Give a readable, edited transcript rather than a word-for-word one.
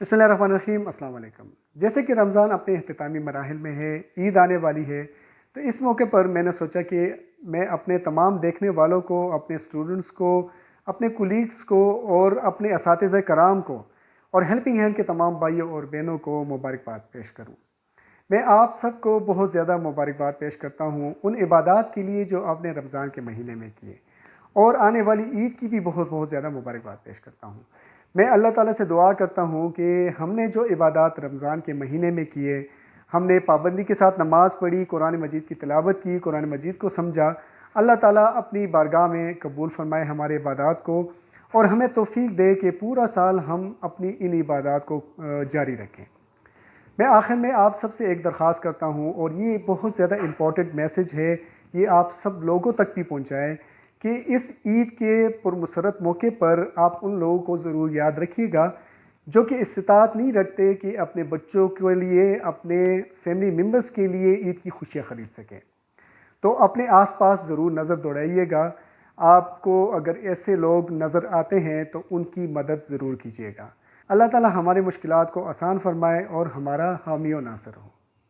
बिस्मिल्लाहिर्रहमानिर्रहीम। अस्सलाम वालेकुम। जैसे कि रमज़ान अपने इख्तितामी मराहिल में है, ईद आने वाली है, तो इस मौके पर मैंने सोचा कि मैं अपने तमाम देखने वालों को, अपने स्टूडेंट्स को, अपने कुलीग्स को और अपने असातिज़ा कराम को और हेल्पिंग हैंड के तमाम भाइयों और बहनों को मुबारकबाद पेश करूँ। मैं आप सबको बहुत ज़्यादा मुबारकबाद पेश करता हूँ उन इबादत के लिए जो आपने रमज़ान के महीने में किए, और आने वाली ईद की भी बहुत बहुत ज़्यादा मुबारकबाद पेश करता हूँ। मैं अल्लाह ताला से दुआ करता हूँ कि हमने जो इबादत रमज़ान के महीने में किए, हमने पाबंदी के साथ नमाज़ पढ़ी, कुरान मजीद की तिलावत की, कुरान मजीद को समझा, अल्लाह ताला अपनी बारगाह में कबूल फरमाए हमारे इबादत को, और हमें तौफीक दे कि पूरा साल हम अपनी इन इबादत को जारी रखें। मैं आखिर में आप सबसे एक दरख्वास्त करता हूँ, और ये बहुत ज़्यादा इम्पॉर्टेंट मैसेज है, ये आप सब लोगों तक भी पहुँचाएँ कि इस ईद के पुरमसरत मौके पर आप उन लोगों को ज़रूर याद रखिएगा जो कि इस्तिताअत नहीं रखते कि अपने बच्चों के लिए, अपने फैमिली मेम्बर्स के लिए ईद की खुशियाँ ख़रीद सकें। तो अपने आसपास ज़रूर नज़र दौड़ाइएगा। आपको अगर ऐसे लोग नज़र आते हैं तो उनकी मदद ज़रूर कीजिएगा। अल्लाह ताला हमारी मुश्किलात को आसान फरमाए और हमारा हामी व नासर हो।